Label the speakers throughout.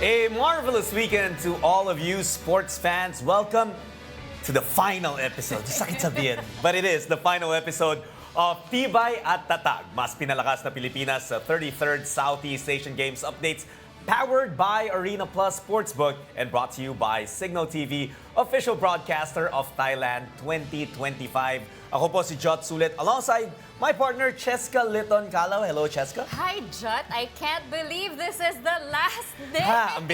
Speaker 1: A marvelous weekend to all of you sports fans. Welcome to the final episode. Sakit sabihin, but it is the final episode of Tibay at Tatag. Mas pinalakas na Pilipinas sa 33rd Southeast Asian Games updates, powered by Arena Plus Sportsbook and brought to you by Signal TV, official broadcaster of Thailand 2025. Ako po si Jot Sulit alongside my partner Cheska Liton Calaw. Hello, Cheska.
Speaker 2: Hi, Jot. I can't believe this is the last day.
Speaker 1: Ha, ang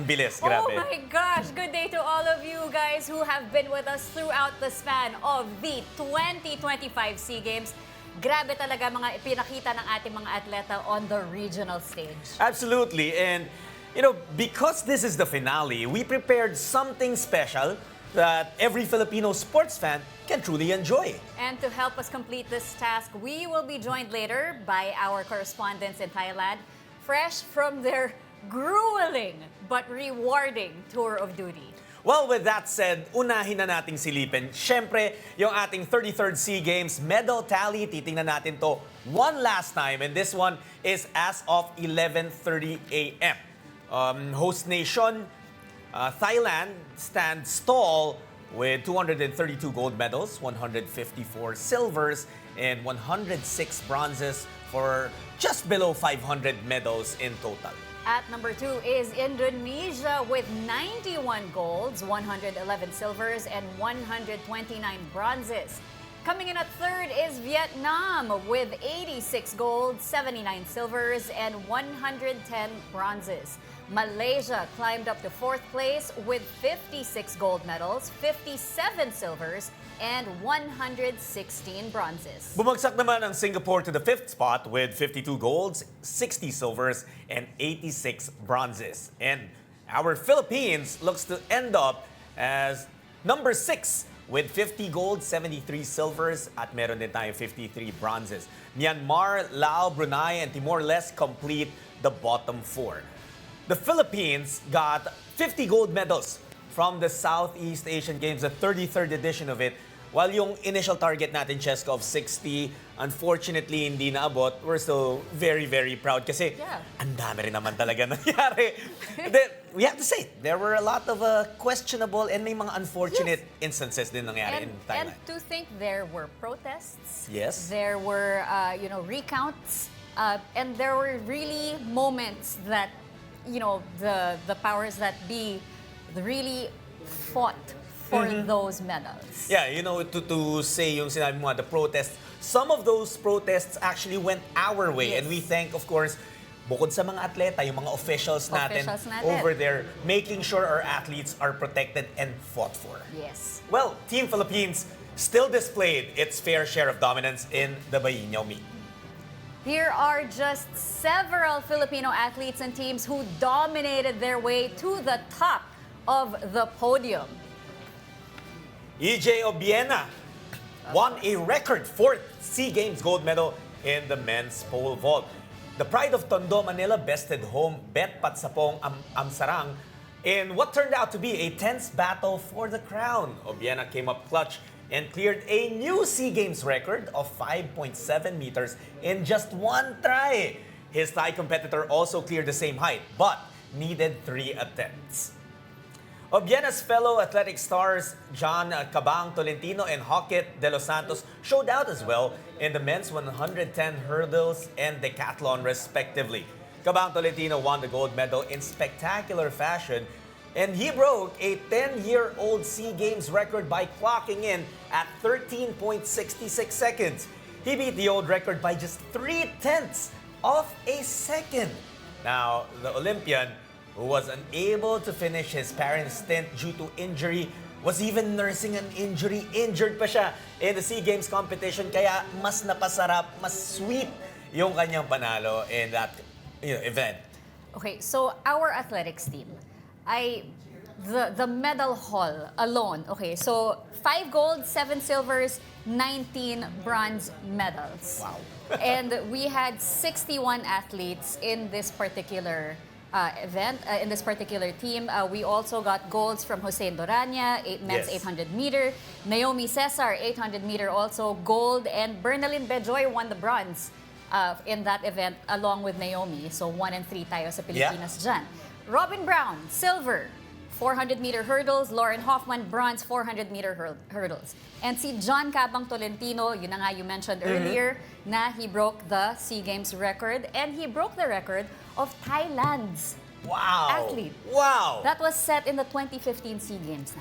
Speaker 1: bilis, grabe.
Speaker 2: Oh my gosh. Good day to all of you guys who have been with us throughout the span of the 2025 SEA Games. Grabe talaga mga ipinakita ng ating mga atleta on the regional stage.
Speaker 1: Absolutely. And, because this is the finale, we prepared something special that every Filipino sports fan can truly enjoy.
Speaker 2: And to help us complete this task, we will be joined later by our correspondents in Thailand, fresh from their grueling but rewarding tour of duty.
Speaker 1: Well, with that said, unahin na nating silipin. Siyempre, yung ating 33rd SEA Games medal tally, titingnan natin to one last time. And this one is as of 11:30 a.m. Host nation, Thailand stands tall with 232 gold medals, 154 silvers, and 106 bronzes for just below 500 medals in total.
Speaker 2: At number 2 is Indonesia with 91 golds, 111 silvers, and 129 bronzes. Coming in at third is Vietnam with 86 golds, 79 silvers, and 110 bronzes. Malaysia climbed up to fourth place with 56 gold medals, 57 silvers, and 116 bronzes.
Speaker 1: Bumagsak naman ang Singapore to the fifth spot with 52 golds, 60 silvers, and 86 bronzes. And our Philippines looks to end up as number 6 with 50 gold, 73 silvers, at meron din tayo 53 bronzes. Myanmar, Laos, Brunei, and Timor-Leste complete the bottom 4. The Philippines got 50 gold medals from the Southeast Asian Games, the 33rd edition of it. While yung initial target natin, Cheska, of 60, unfortunately, hindi naabot. We're still very, very proud kasi ang dami rin naman talaga nangyari. We have to say, there were a lot of questionable and may mga unfortunate instances din nangyari in Thailand.
Speaker 2: And to think there were protests.
Speaker 1: Yes.
Speaker 2: There were, recounts. And there were really moments that the powers that be really fought for those medals.
Speaker 1: Yeah, to say yung sinabi mo, the protests, some of those protests actually went our way.
Speaker 2: Yes.
Speaker 1: And we thank, of course, bukod sa mga atleta, yung mga officials natin over there, making sure our athletes are protected and fought for.
Speaker 2: Yes.
Speaker 1: Well, Team Philippines still displayed its fair share of dominance in the Bayiñao meet.
Speaker 2: Here are just several Filipino athletes and teams who dominated their way to the top of the podium.
Speaker 1: EJ Obiena won a record 4th SEA Games gold medal in the men's pole vault. The pride of Tondo, Manila bested home Bet Patsapong Amsarang in what turned out to be a tense battle for the crown. Obiena came up clutch and cleared a new SEA Games record of 5.7 meters in just one try. His Thai competitor also cleared the same height, but needed 3 attempts. Obiena's fellow athletic stars John Cabang Tolentino and Hockett De Los Santos showed out as well in the men's 110 hurdles and decathlon respectively. Cabang Tolentino won the gold medal in spectacular fashion, and he broke a 10-year-old SEA Games record by clocking in at 13.66 seconds. He beat the old record by just 0.3 of a second. Now, the Olympian, who was unable to finish his parents' stint due to injury, was even nursing an injury. Injured pa siya in the SEA Games competition, kaya mas napasarap, mas sweet yung kanyang panalo in that event.
Speaker 2: Okay, so our athletics team, the medal haul alone, okay, so 5 gold, 7 silvers, 19 bronze medals.
Speaker 1: Wow.
Speaker 2: And we had 61 athletes in this particular event, in this particular team. We also got golds from Jose Dorania, men's 800 meter, Naomi Cesar, 800 meter also, gold, and Bernalyn Bejoy won the bronze in that event along with Naomi. So 1 and 3 tayo sa Pilipinas dyan. Robin Brown, silver. 400-meter hurdles, Lauren Hoffman, bronze 400-meter hurdles. And si John Cabang Tolentino, yun na nga you mentioned earlier, na he broke the SEA Games record and he broke the record of Thailand's athlete.
Speaker 1: Wow!
Speaker 2: That was set in the 2015 SEA Games.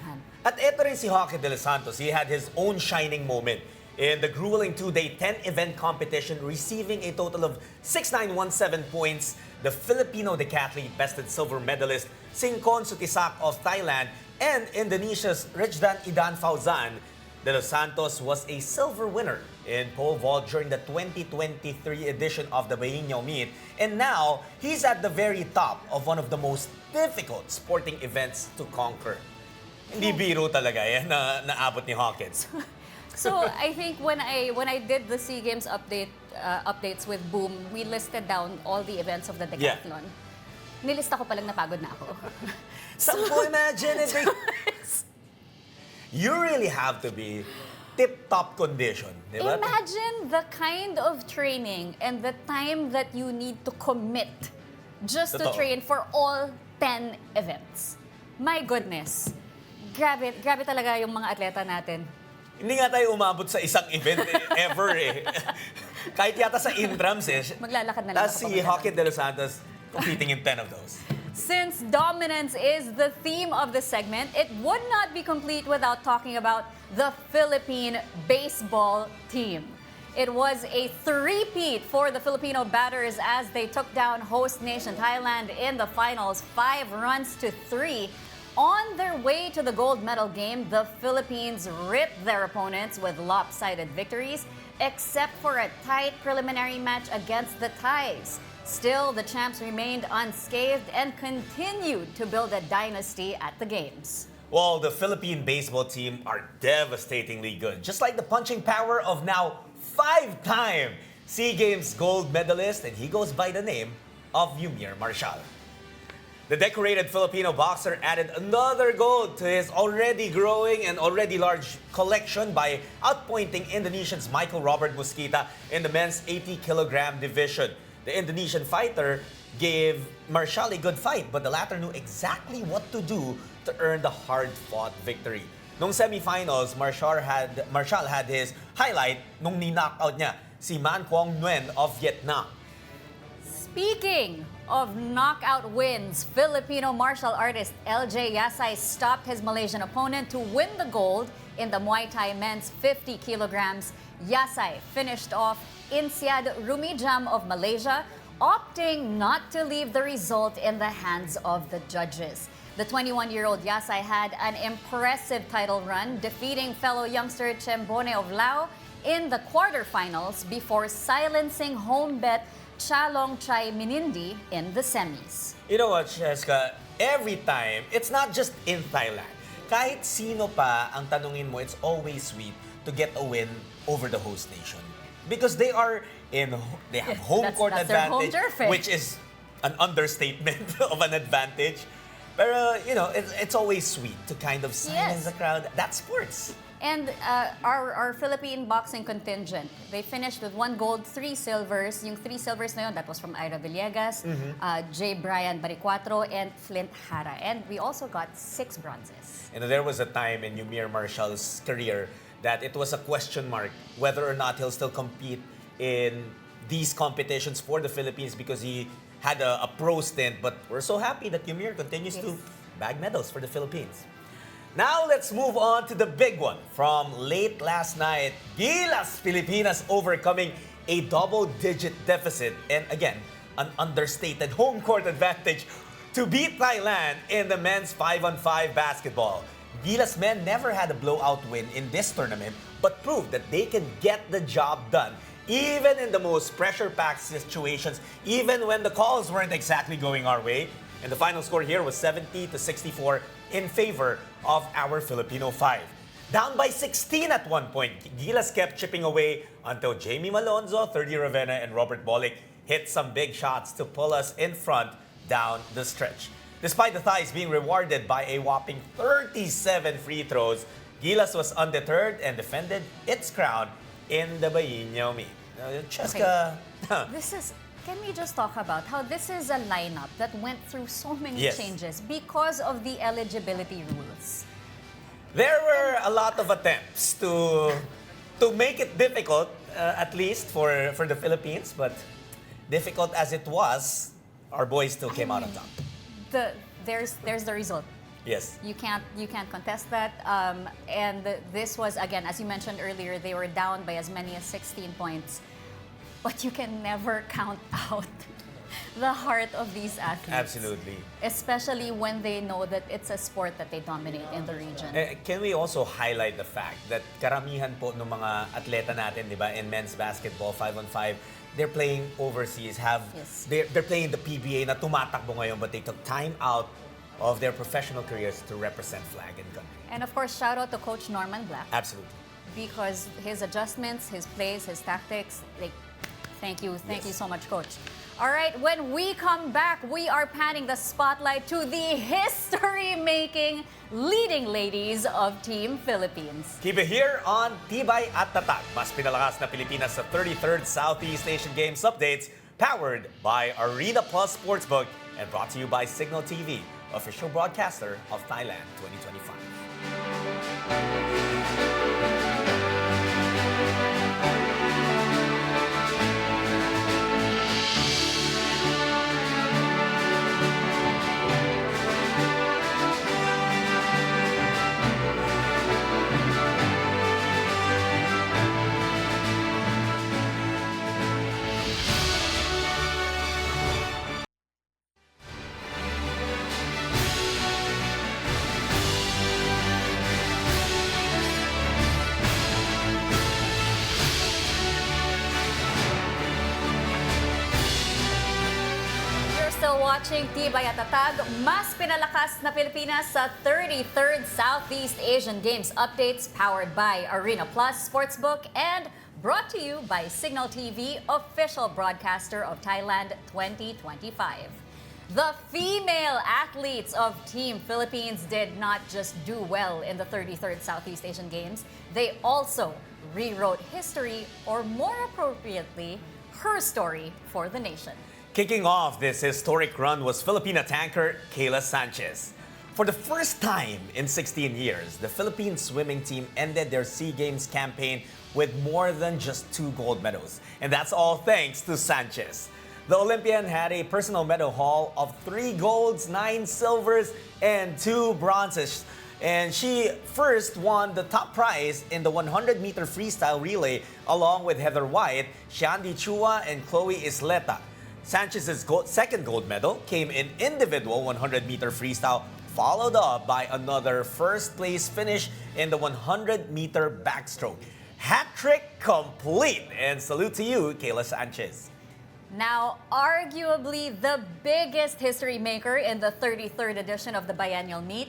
Speaker 1: At eto rin si Hockey de los Santos. He had his own shining moment in the grueling two-day 10-event competition, receiving a total of 6,917 points. The Filipino decathlete bested silver medalist Singkon Sutisak of Thailand and Indonesia's Rejdan Idan Fauzan. De los Santos was a silver winner in pole vault during the 2023 edition of the Bainao Meet, and now he's at the very top of one of the most difficult sporting events to conquer. Hindi biro talaga yan na naabot ni Hawkins.
Speaker 2: So I think when I did the SEA Games updates with Boom, we listed down all the events of the decathlon. Nilista ko palang napagod na ako.
Speaker 1: So imagine if they... You really have to be tip-top condition, di ba?
Speaker 2: Imagine the kind of training and the time that you need to commit just to
Speaker 1: Totoo.
Speaker 2: train for all 10 events. My goodness. Grabe talaga yung mga atleta natin.
Speaker 1: Hindi nga tayo umabot sa isang event ever eh. Kahit yata sa intrams eh.
Speaker 2: Maglalakad na lang
Speaker 1: Tapos
Speaker 2: ako
Speaker 1: si
Speaker 2: pag
Speaker 1: Hockey de los Santos competing in 10 of those.
Speaker 2: Since dominance is the theme of the segment, it would not be complete without talking about the Philippine baseball team. It was a three-peat for the Filipino batters as they took down host nation Thailand in the finals, 5-3. On their way to the gold medal game, the Philippines ripped their opponents with lopsided victories, except for a tight preliminary match against the Thais. Still, the champs remained unscathed and continued to build a dynasty at the games.
Speaker 1: Well, the Philippine baseball team are devastatingly good. Just like the punching power of now 5-time SEA Games gold medalist, and he goes by the name of Yumir Marshall. The decorated Filipino boxer added another gold to his already growing and already large collection by outpointing Indonesian's Michael Robert Mosquita in the men's 80-kilogram division. The Indonesian fighter gave Marshall a good fight, but the latter knew exactly what to do to earn the hard-fought victory. Nung semifinals, Marshall had his highlight nung ni-knockout niya si Man Quang Nguyen of Vietnam.
Speaker 2: Speaking of knockout wins, Filipino martial artist LJ Yasay stopped his Malaysian opponent to win the gold in the Muay Thai men's 50 kilograms. Yasay finished off Insyad Rumijam of Malaysia, opting not to leave the result in the hands of the judges. The 21-year-old Yasay had an impressive title run, defeating fellow youngster Chembone of Lao in the quarterfinals before silencing home bet Chalong Chai Minindi in the semis.
Speaker 1: You know what, Cheska? Every time, it's not just in Thailand. Kahit sino pa ang tanungin mo, it's always sweet to get a win over the host nation. Because they have home court
Speaker 2: that's their home
Speaker 1: advantage,
Speaker 2: turf, eh.
Speaker 1: which is an understatement of an advantage. Pero, you know, it's always sweet to kind of silence
Speaker 2: Yes.
Speaker 1: the crowd. That's sports.
Speaker 2: And our Philippine boxing contingent, they finished with 1 gold, 3 silvers. Yung 3 silvers na yun, that was from Ira Villegas, J. Brian Baricuatro, and Flint Hara. And we also got 6 bronzes.
Speaker 1: And there was a time in Yumir Marshall's career that it was a question mark whether or not he'll still compete in these competitions for the Philippines because he had a pro stint. But we're so happy that Yumir continues to bag medals for the Philippines. Now let's move on to the big one from late last night. Gilas Pilipinas overcoming a double-digit deficit and again, an understated home court advantage to beat Thailand in the men's 5-on-5 basketball. Gilas men never had a blowout win in this tournament but proved that they can get the job done even in the most pressure-packed situations, even when the calls weren't exactly going our way. And the final score here was 70-64 in favor of our Filipino 5. Down by 16 at one point, Gilas kept chipping away until Jamie Malonzo, 30 Ravenna, and Robert Bolick hit some big shots to pull us in front down the stretch. Despite the Thais being rewarded by a whopping 37 free throws, Gilas was undeterred and defended its crown in the Bainao Meet. Cheska,
Speaker 2: This is Can we just talk about how this is a lineup that went through so many
Speaker 1: Yes.
Speaker 2: changes because of the eligibility rules?
Speaker 1: There were a lot of attempts to make it difficult, at least for the Philippines, but difficult as it was, our boys still came out on top.
Speaker 2: There's the result.
Speaker 1: Yes.
Speaker 2: You can't contest that. And this was, again, as you mentioned earlier, they were down by as many as 16 points. But you can never count out the heart of these athletes.
Speaker 1: Absolutely.
Speaker 2: Especially when they know that it's a sport that they dominate in the region.
Speaker 1: Can we also highlight the fact that karamihan po ng mga atleta natin, di ba, in men's basketball, 5-on-5, they're playing overseas,
Speaker 2: Yes.
Speaker 1: they're playing the PBA na tumatakbo ngayon, but they took time out of their professional careers to represent flag and country.
Speaker 2: And of course, shout out to Coach Norman Black.
Speaker 1: Absolutely.
Speaker 2: Because his adjustments, his plays, his tactics, thank you so much, Coach. All right, when we come back, we are panning the spotlight to the history-making leading ladies of Team Philippines.
Speaker 1: Keep it here on Tibay at Tatag. Mas pinalakas na Pilipinas sa 33rd Southeast Asian Games updates, powered by Arena Plus Sportsbook and brought to you by Signal TV, official broadcaster of Thailand 2025.
Speaker 2: Still watching Tibay at Tatag, mas pinalakas na Pilipinas sa 33rd Southeast Asian Games updates powered by Arena Plus Sportsbook and brought to you by Signal TV, official broadcaster of Thailand 2025. The female athletes of Team Philippines did not just do well in the 33rd Southeast Asian Games, they also rewrote history, or more appropriately, her story for the nation.
Speaker 1: Kicking off this historic run was Filipina tanker Kayla Sanchez. For the first time in 16 years, the Philippine swimming team ended their SEA Games campaign with more than just 2 gold medals. And that's all thanks to Sanchez. The Olympian had a personal medal haul of 3 golds, 9 silvers, and 2 bronzes. And she first won the top prize in the 100-meter freestyle relay along with Heather White, Shandy Chua, and Chloe Isleta. Sanchez's second gold medal came in individual 100-meter freestyle, followed up by another first-place finish in the 100-meter backstroke. Hat trick complete, and salute to you, Kayla Sanchez.
Speaker 2: Now, arguably the biggest history maker in the 33rd edition of the biennial meet,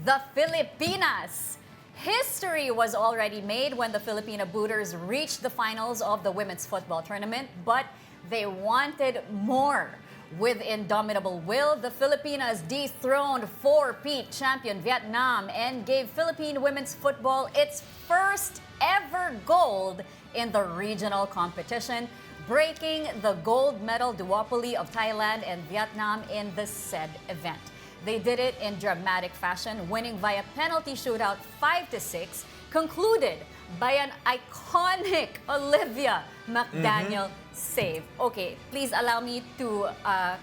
Speaker 2: the Filipinas. History was already made when the Filipina Booters reached the finals of the women's football tournament, but they wanted more. With indomitable will, the Filipinas dethroned 4-peat champion Vietnam and gave Philippine women's football its first ever gold in the regional competition, breaking the gold medal duopoly of Thailand and Vietnam in the said event. They did it in dramatic fashion, winning via penalty shootout 5-6, concluded by an iconic Olivia McDaniel save. Okay, please allow me to...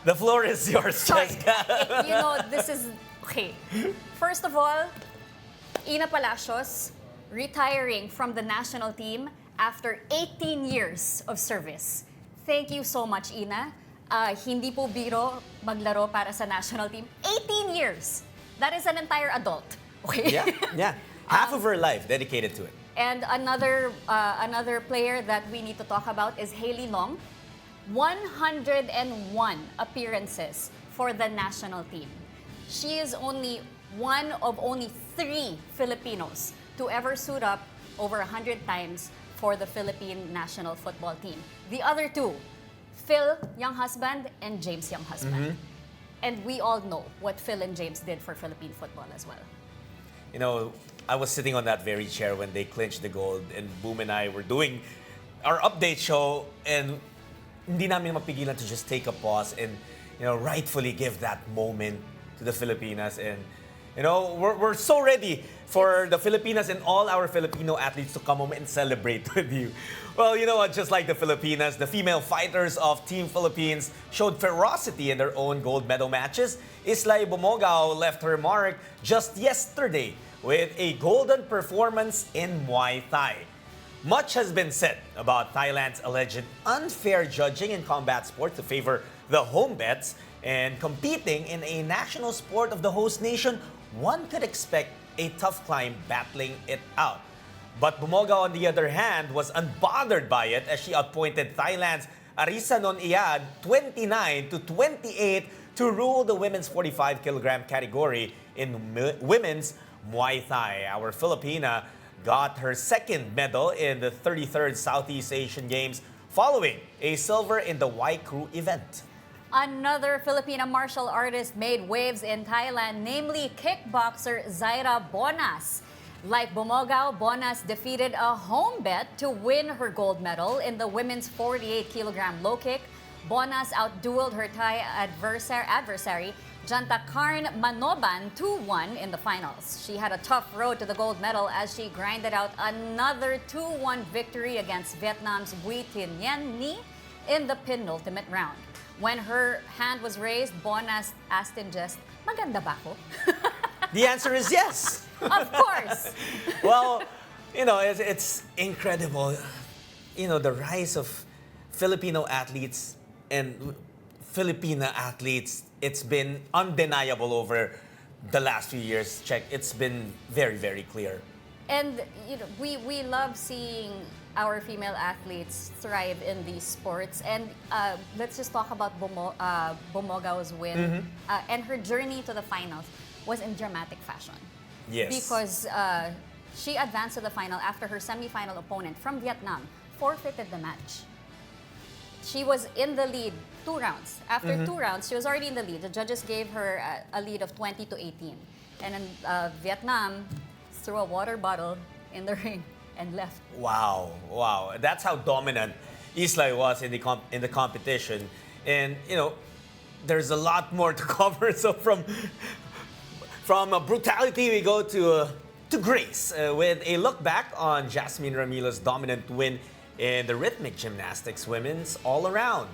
Speaker 1: The floor is yours,
Speaker 2: sorry.
Speaker 1: Jessica.
Speaker 2: You know, this is... Okay. First of all, Ina Palacios retiring from the national team after 18 years of service. Thank you so much, Ina. Hindi po biro maglaro para sa national team. 18 years! That is an entire adult. Okay?
Speaker 1: Yeah. Half of her life dedicated to it.
Speaker 2: And another player that we need to talk about is Hailey Long. 101 appearances for the national team. She is only one of only 3 Filipinos to ever suit up over 100 times for the Philippine national football team. The other 2, Phil Younghusband and James Younghusband. And we all know what Phil and James did for Philippine football as well.
Speaker 1: You know, I was sitting on that very chair when they clinched the gold, and Boom and I were doing our update show, and hindi namin mapigilan to just take a pause and, rightfully give that moment to the Filipinas. And, we're so ready for the Filipinas and all our Filipino athletes to come home and celebrate with you. Well, you know what? Just like the Filipinas, the female fighters of Team Philippines showed ferocity in their own gold medal matches. Islay Bumogao left her mark just yesterday with a golden performance in Muay Thai. Much has been said about Thailand's alleged unfair judging in combat sports to favor the home bets, and competing in a national sport of the host nation, one could expect a tough climb battling it out. But Bumogao, on the other hand, was unbothered by it as she outpointed Thailand's Arisa Noniyad 29-28 to rule the women's 45-kilogram category in women's Muay Thai. Our Filipina got her second medal in the 33rd Southeast Asian Games following a silver in the Y Crew event.
Speaker 2: Another Filipina martial artist made waves in Thailand, namely kickboxer Zaira Bonas. Like Bumogao, Bonas defeated a home bet to win her gold medal in the women's 48-kilogram low kick. Bonas outdueled her Thai adversary Jantakarn Manoban 2-1 in the finals. She had a tough road to the gold medal as she grinded out another 2-1 victory against Vietnam's Bui Tin Nien Ni in the penultimate round. When her hand was raised, Bonas asked in jest, "Maganda ba ako?"
Speaker 1: The answer is yes.
Speaker 2: Of course.
Speaker 1: Well, it's incredible. The rise of Filipino athletes and Filipina athletes, it's been undeniable over the last few years. It's been very, very clear.
Speaker 2: And we love seeing our female athletes thrive in these sports. And let's just talk about Bumogao's win and her journey to the finals was in dramatic fashion.
Speaker 1: Yes.
Speaker 2: Because she advanced to the final after her semifinal opponent from Vietnam forfeited the match. She was in the lead 2 rounds. After 2 rounds, she was already in the lead. The judges gave her a lead of 20-18. And then Vietnam threw a water bottle in the ring and left.
Speaker 1: Wow. That's how dominant Islay was in the competition. And, there's a lot more to cover. So from brutality, we go to grace with a look back on Jasmine Ramilo's dominant win in the rhythmic gymnastics women's all-around.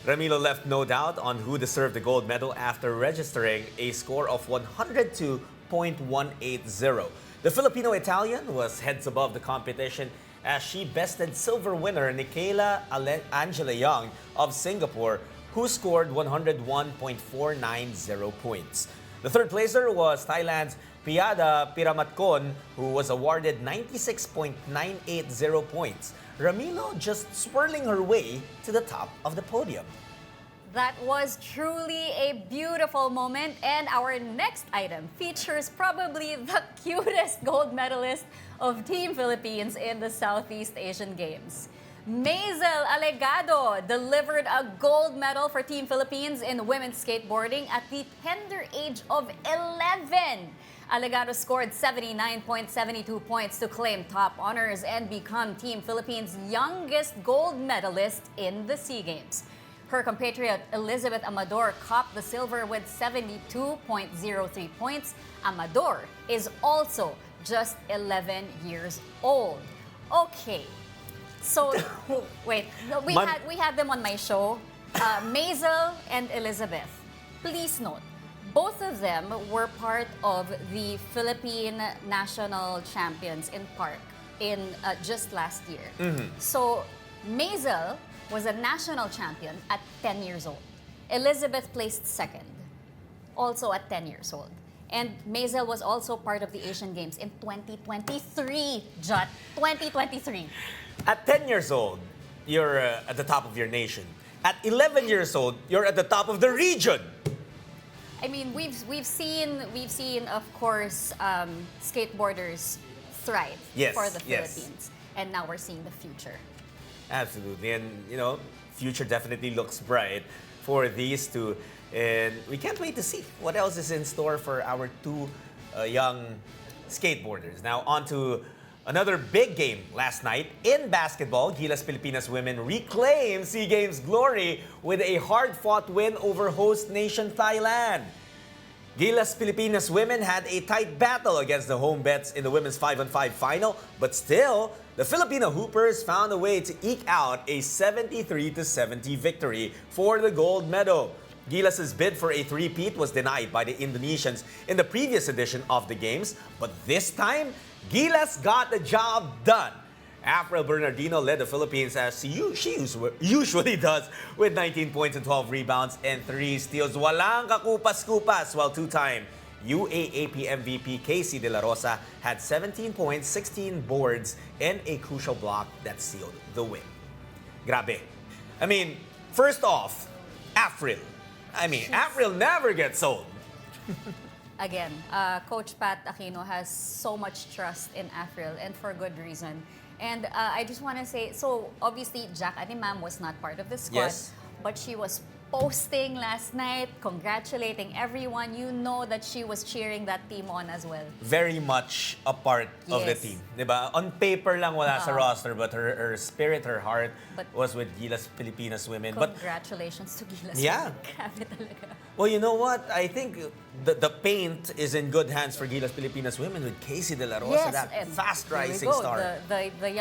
Speaker 1: Ramilo left no doubt on who deserved the gold medal after registering a score of 102.180. The Filipino-Italian was heads above the competition as she bested silver winner Nikela Angela Young of Singapore, who scored 101.490 points. The third placer was Thailand's Piada Piramatkon, who was awarded 96.980 points. Ramilo just swirling her way to the top of the podium.
Speaker 2: That was truly a beautiful moment, and our next item features probably the cutest gold medalist of Team Philippines in the Southeast Asian Games. Maisel Alegado delivered a gold medal for Team Philippines in women's skateboarding at the tender age of 11. Alegado scored 79.72 points to claim top honors and become Team Philippines' youngest gold medalist in the SEA Games. Her compatriot Elizabeth Amador copped the silver with 72.03 points. Amador is also just 11 years old. Okay, so wait, we had them on my show, Maisel and Elizabeth. Please note, both of them were part of the Philippine national champions in Park in just last year. So Maisel was a national champion at 10 years old. Elizabeth placed second, also at 10 years old. And Maisel was also part of the Asian Games in 2023, Jut. 2023.
Speaker 1: At 10 years old, you're at the top of your nation. At 11 years old, you're at the top of the region.
Speaker 2: I mean, we've seen of course skateboarders thrive for the Philippines, and now we're seeing the future.
Speaker 1: Absolutely, and future definitely looks bright for these two, and we can't wait to see what else is in store for our two young skateboarders. Now on to Another big game last night in basketball. Gilas Pilipinas women reclaim SEA Games glory with a hard-fought win over host nation Thailand. Gilas Pilipinas women had a tight battle against the home bets in the women's 5-on-5 final, but still, the Filipino Hoopers found a way to eke out a 73-70 victory for the gold medal. Gilas' bid for a three-peat was denied by the Indonesians in the previous edition of the Games, but this time, Gilas got the job done. April Bernardino led the Philippines as she usually does with 19 points and 12 rebounds and 3 steals. Walang kakupas-kupas, while two-time UAAP MVP Casey De La Rosa had 17 points, 16 boards, and a crucial block that sealed the win. Grabe. I mean, first off, April. April never gets old.
Speaker 2: Again, Coach Pat Aquino has so much trust in April, and for good reason. And I just want to say, so obviously Jack Animam was not part of the squad,
Speaker 1: Yes.
Speaker 2: but she was posting last night, congratulating everyone. You know that she was cheering that team on as well.
Speaker 1: Very much a part of the
Speaker 2: Yes.
Speaker 1: team. Diba? On paper lang wala sa roster, but her spirit, her heart
Speaker 2: But-
Speaker 1: was with Gilas Pilipinas women. But
Speaker 2: Congratulations to Gilas.
Speaker 1: Yeah.
Speaker 2: Grabe talaga.
Speaker 1: well, you know what? I think the paint is in good hands for Gilas Pilipinas women with Casey De La Rosa, that
Speaker 2: and
Speaker 1: fast
Speaker 2: here we
Speaker 1: rising
Speaker 2: go.
Speaker 1: star.
Speaker 2: The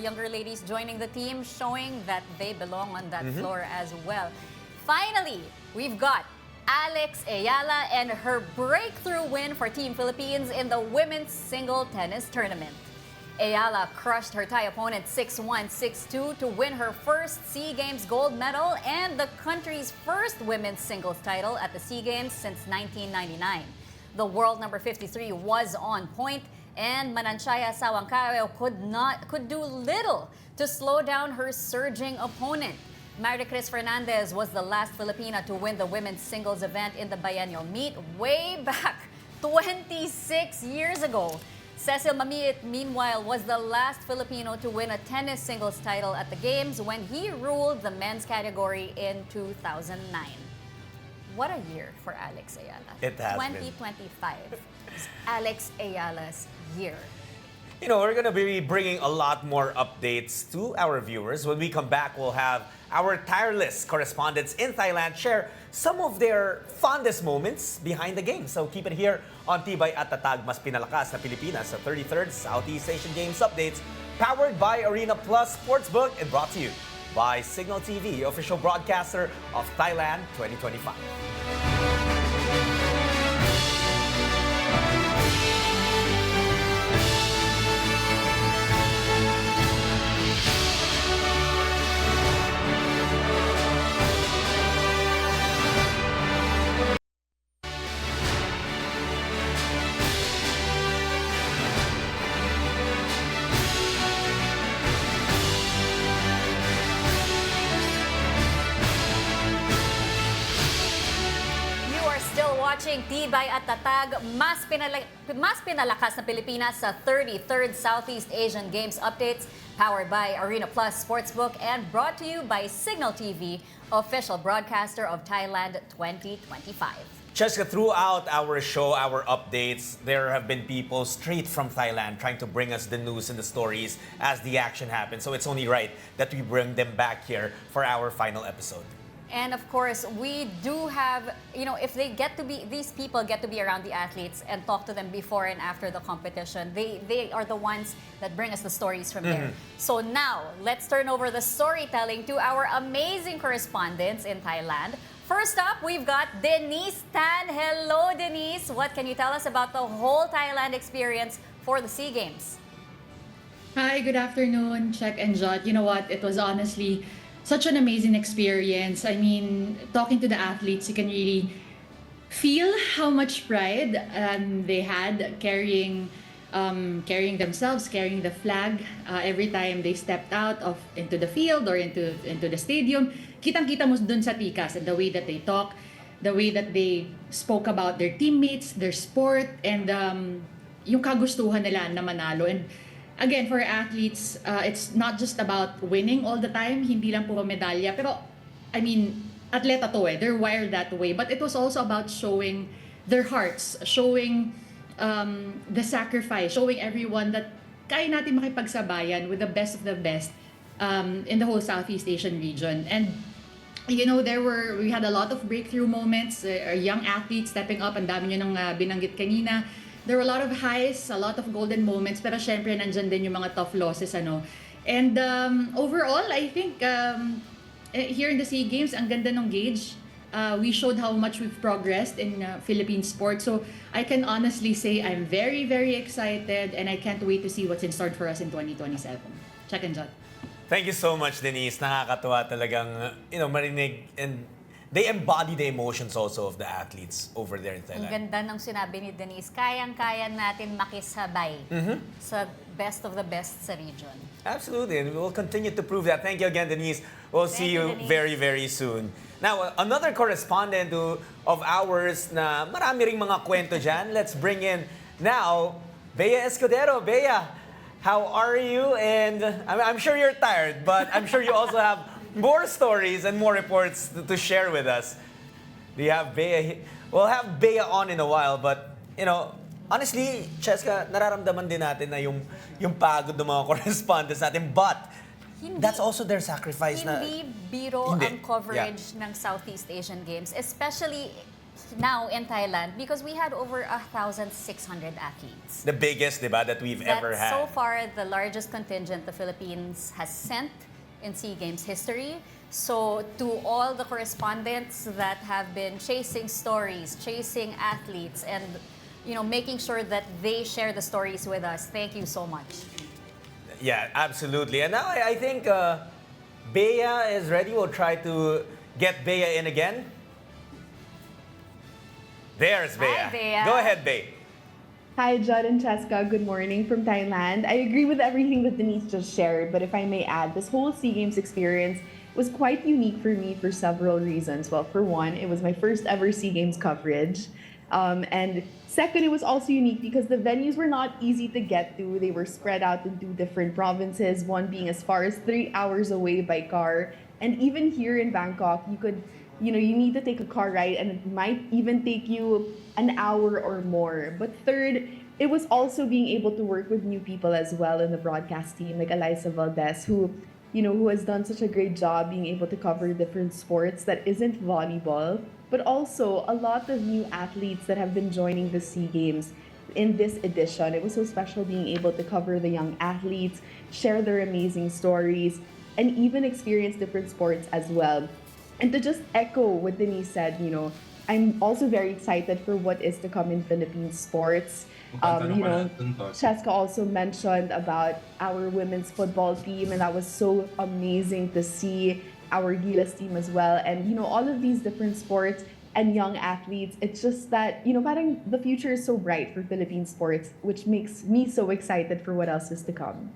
Speaker 2: younger ladies joining the team, showing that they belong on that floor as well. Finally, we've got Alex Ayala and her breakthrough win for Team Philippines in the women's single tennis tournament. Ayala crushed her Thai opponent 6-1, 6-2 to win her first SEA Games gold medal and the country's first women's singles title at the SEA Games since 1999. The world number 53 was on point, and Mananchaya Sawangkayo could do little to slow down her surging opponent. Maricris Fernandez was the last Filipina to win the women's singles event in the biennial meet way back 26 years ago. Cecil Mamiit, meanwhile, was the last Filipino to win a tennis singles title at the Games when he ruled the men's category in 2009. What a year for Alex Ayala.
Speaker 1: It has been.
Speaker 2: 2025 is Alex Ayala's year.
Speaker 1: You know, we're going to be bringing a lot more updates to our viewers. When we come back, we'll have our tireless correspondents in Thailand share some of their fondest moments behind the game. So keep it here on Tibay at Tatag, mas pinalakas na Pilipinas sa 33rd Southeast Asian Games updates, powered by Arena Plus Sportsbook and brought to you by Signal TV, official broadcaster of Thailand 2025.
Speaker 2: Watching Tibay at Tatag, mas pinalakas na Pilipinas sa 33rd Southeast Asian Games updates, powered by Arena Plus Sportsbook and brought to you by Signal TV, official broadcaster of Thailand 2025.
Speaker 1: Cheska, throughout our show, our updates, there have been people straight from Thailand trying to bring us the news and the stories as the action happens. So it's only right that we bring them back here for our final episode.
Speaker 2: And of course, we do have, if these people get to be around the athletes and talk to them before and after the competition, they are the ones that bring us the stories from there. So now, let's turn over the storytelling to our amazing correspondents in Thailand. First up, we've got Denise Tan. Hello, Denise. What can you tell us about the whole Thailand experience for the SEA Games?
Speaker 3: Hi, good afternoon, Check and Jot. You know what? It was honestly such an amazing experience. I mean, talking to the athletes, you can really feel how much pride they had carrying themselves, carrying the flag every time they stepped out into the field or into the stadium. Kitang-kita mo dun sa tikas, and the way that they talk, the way that they spoke about their teammates, their sport, and yung kagustuhan nila na manalo. And again, for athletes, it's not just about winning all the time, hindi lang puro medalya. Pero, I mean, atleta to they're wired that way. But it was also about showing their hearts, showing the sacrifice, showing everyone that kaya natin makipagsabayan with the best of the best in the whole Southeast Asian region. And you know, we had a lot of breakthrough moments, young athletes stepping up, ang dami nyo nang binanggit kanina. There were a lot of highs, a lot of golden moments, pero syempre nandyan din yung mga tough losses, ano. And overall, I think here in the SEA Games, ang ganda ng gauge. We showed how much we've progressed in Philippine sports. So I can honestly say I'm very, very excited and I can't wait to see what's in store for us in 2027. Check and jot.
Speaker 1: Thank you so much, Denise. Nakakatuwa talagang, marinig, and they embody the emotions also of the athletes over there in
Speaker 2: Ang
Speaker 1: Thailand.
Speaker 2: ganda ng sinabi ni Denise, kayang-kaya natin makisabay sa best of the best sa region.
Speaker 1: Absolutely, and we will continue to prove that. Thank you again, Denise. We'll see
Speaker 2: you,
Speaker 1: you
Speaker 2: Denise.
Speaker 1: very, very soon. Now, another correspondent of ours na marami ring mga kwento dyan. Let's bring in now Bea Escudero. Bea, how are you? And I'm sure you're tired, but I'm sure you also have more stories and more reports to share with us. Do you have Bea? We'll have Bea on in a while, but honestly, Cheska, nararamdaman din natin na yung pagod ng mga correspondents natin, but that's also their sacrifice na.
Speaker 2: Hindi biro
Speaker 1: Hindi.
Speaker 2: ang coverage ng Southeast Asian Games, especially now in Thailand, because we had over 1,600 athletes.
Speaker 1: The biggest, di ba, that we've ever
Speaker 2: That's
Speaker 1: had.
Speaker 2: so far the largest contingent the Philippines has sent in SEA Games history. So to all the correspondents that have been chasing stories, chasing athletes, and making sure that they share the stories with us, thank you so much.
Speaker 1: Yeah, absolutely. And now I think Bea is ready. We'll try to get Bea in again. There's Bea.
Speaker 2: Hi, Bea.
Speaker 1: Go ahead, Bea.
Speaker 4: Hi, Judd and Cheska. Good morning from Thailand. I agree with everything that Denise just shared, but if I may add, this whole SEA Games experience was quite unique for me for several reasons. Well, for one, it was my first ever SEA Games coverage. And second, it was also unique because the venues were not easy to get to. They were spread out into different provinces, one being as far as 3 hours away by car. And even here in Bangkok, you need to take a car ride and it might even take you an hour or more. But third, it was also being able to work with new people as well in the broadcast team, like Eliza Valdez, who has done such a great job being able to cover different sports that isn't volleyball, but also a lot of new athletes that have been joining the SEA Games in this edition. It was so special being able to cover the young athletes, share their amazing stories, and even experience different sports as well. And to just echo what Denise said, I'm also very excited for what is to come in Philippine sports. Cheska also mentioned about our women's football team, and that was so amazing to see our Gilas team as well. And, all of these different sports and young athletes, it's just that, parang the future is so bright for Philippine sports, which makes me so excited for what else is to come.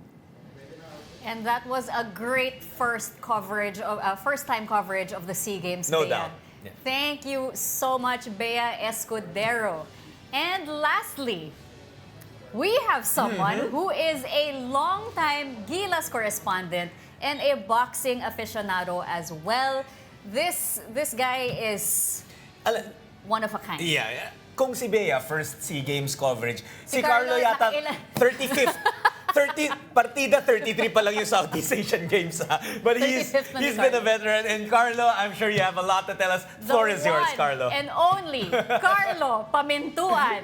Speaker 2: And that was a great first time coverage of the SEA Games.
Speaker 1: No
Speaker 2: Bea.
Speaker 1: doubt. Yeah.
Speaker 2: Thank you so much, Bea Escudero. And lastly, we have someone who is a longtime Gilas correspondent and a boxing aficionado as well. This guy is one of a kind.
Speaker 1: Yeah. Kung si Bea, first SEA Games coverage. Si
Speaker 2: Carlo,
Speaker 1: Carlo yata,
Speaker 2: nakailan?
Speaker 1: 35th. 33 pa lang yung Southeast Asian Games. But he's
Speaker 2: 35th na ni
Speaker 1: been a
Speaker 2: Carlo.
Speaker 1: veteran. And Carlo, I'm sure you have a lot to tell us. Floor is yours,
Speaker 2: one
Speaker 1: Carlo.
Speaker 2: and only Carlo Pamintuan.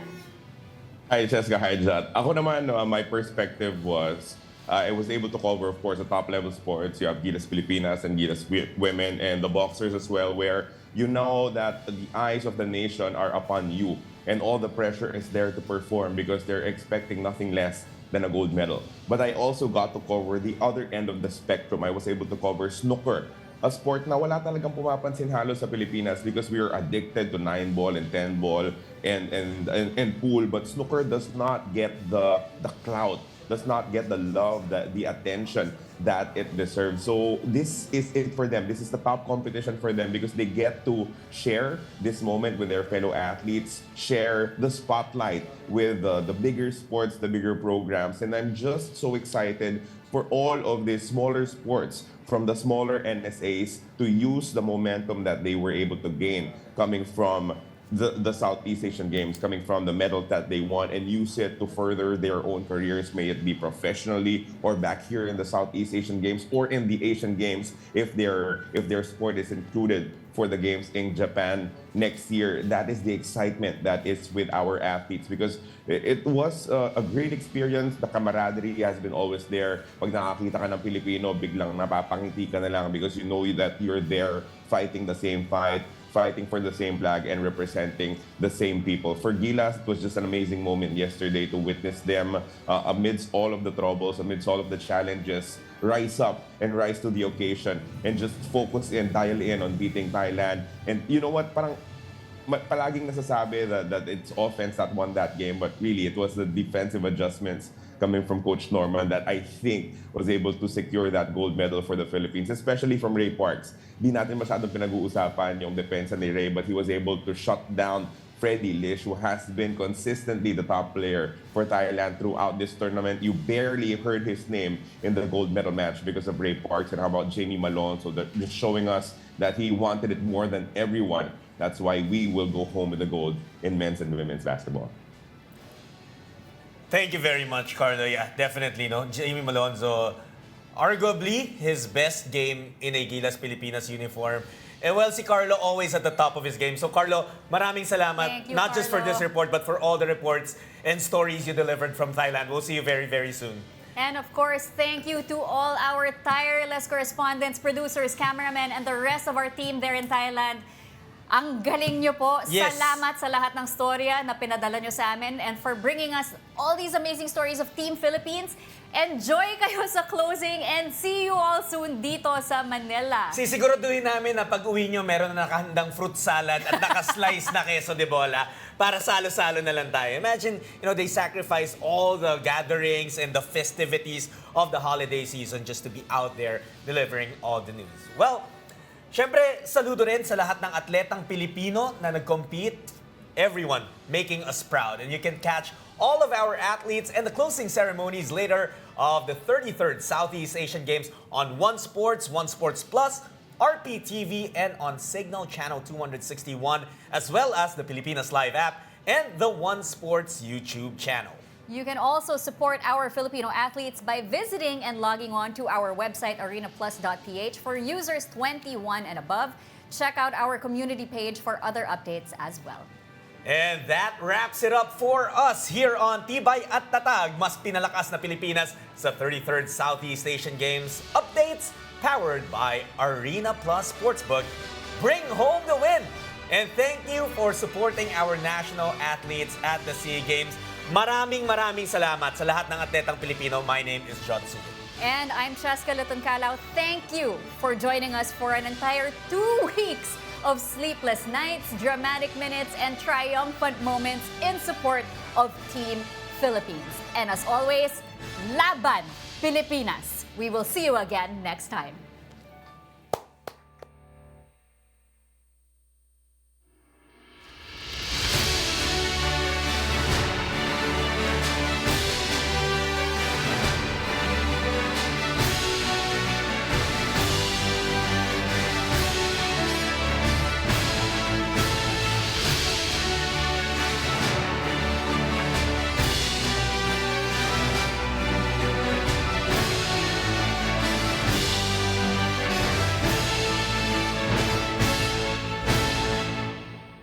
Speaker 5: Hi, Cheska. Hi, Jad. Ako naman, my perspective was, I was able to cover, of course, the top-level sports. You have Gilas Pilipinas and Gilas Women and the boxers as well, where you know that the eyes of the nation are upon you and all the pressure is there to perform because they're expecting nothing less than a gold medal. But I also got to cover the other end of the spectrum. I was able to cover snooker, a sport na wala talagang pumapansin halos sa Pilipinas because we are addicted to 9-ball and 10-ball and pool. But snooker does not get the clout, does not get the love, the attention that it deserves. So this is it for them. This is the top competition for them because they get to share this moment with their fellow athletes, share the spotlight with the bigger sports, the bigger programs. And I'm just so excited for all of these smaller sports from the smaller NSAs to use the momentum that they were able to gain coming from the Southeast Asian Games, coming from the medal that they won, and use it to further their own careers, may it be professionally or back here in the Southeast Asian Games or in the Asian Games if their sport is included for the games in Japan next year. That is the excitement that is with our athletes, because it was a great experience. The camaraderie has been always there. Pag nakakita ka ng Pilipino, biglang napapangiti ka na lang because you know that you're there fighting the same fight, fighting for the same flag and representing the same people. For Gilas, it was just an amazing moment yesterday to witness them amidst all of the troubles, amidst all of the challenges, rise up and rise to the occasion and just focus and dial in on beating Thailand. And you know what, parang palaging nasasabi that it's offense that won that game, but really it was the defensive adjustments coming from Coach Norman that I think was able to secure that gold medal for the Philippines, especially from Ray Parks. Di natin masyadong pinag-uusapan yung depensa ni Ray, but he was able to shut down Freddie Lish, who has been consistently the top player for Thailand throughout this tournament. You barely heard his name in the gold medal match because of Ray Parks. And how about Jamie Malone? So just showing us that he wanted it more than everyone. That's why we will go home with the gold in men's and women's basketball.
Speaker 1: Thank you very much, Carlo. Yeah, definitely, no? Jamie Malonzo, arguably his best game in a Gilas Pilipinas uniform. And well, si Carlo always at the top of his game. So Carlo, maraming salamat.
Speaker 2: Thank you,
Speaker 1: Not just for
Speaker 2: Carlo.
Speaker 1: this report, but for all the reports and stories you delivered from Thailand. We'll see you very, very soon.
Speaker 2: And of course, thank you to all our tireless correspondents, producers, cameramen, and the rest of our team there in Thailand. Ang galing nyo po.
Speaker 1: Yes.
Speaker 2: Salamat sa lahat ng storya na pinadala nyo sa amin and for bringing us all these amazing stories of Team Philippines. Enjoy kayo sa closing and see you all soon dito sa Manila.
Speaker 1: Sisiguraduhin namin na pag uwi nyo, meron na nakahandang fruit salad at nakaslice na queso de bola para salo-salo na lang tayo. Imagine, they sacrifice all the gatherings and the festivities of the holiday season just to be out there delivering all the news. Well, syempre, saludo rin sa lahat ng atletang Pilipino na nag-compete. Everyone making us proud. And you can catch all of our athletes and the closing ceremonies later of the 33rd Southeast Asian Games on One Sports, One Sports Plus, RPTV, and on Signal Channel 261, as well as the Pilipinas Live app and the One Sports YouTube channel.
Speaker 2: You can also support our Filipino athletes by visiting and logging on to our website, arenaplus.ph, for users 21 and above. Check out our community page for other updates as well.
Speaker 1: And that wraps it up for us here on Tibay at Tatag, mas pinalakas na Pilipinas sa 33rd Southeast Asian Games. Updates powered by Arena Plus Sportsbook. Bring home the win! And thank you for supporting our national athletes at the SEA Games. Maraming salamat sa lahat ng atletang Pilipino. My name is John Sulit.
Speaker 2: And I'm Cheska Luton-Calao. Thank you for joining us for an entire 2 weeks of sleepless nights, dramatic minutes, and triumphant moments in support of Team Philippines. And as always, Laban Pilipinas! We will see you again next time.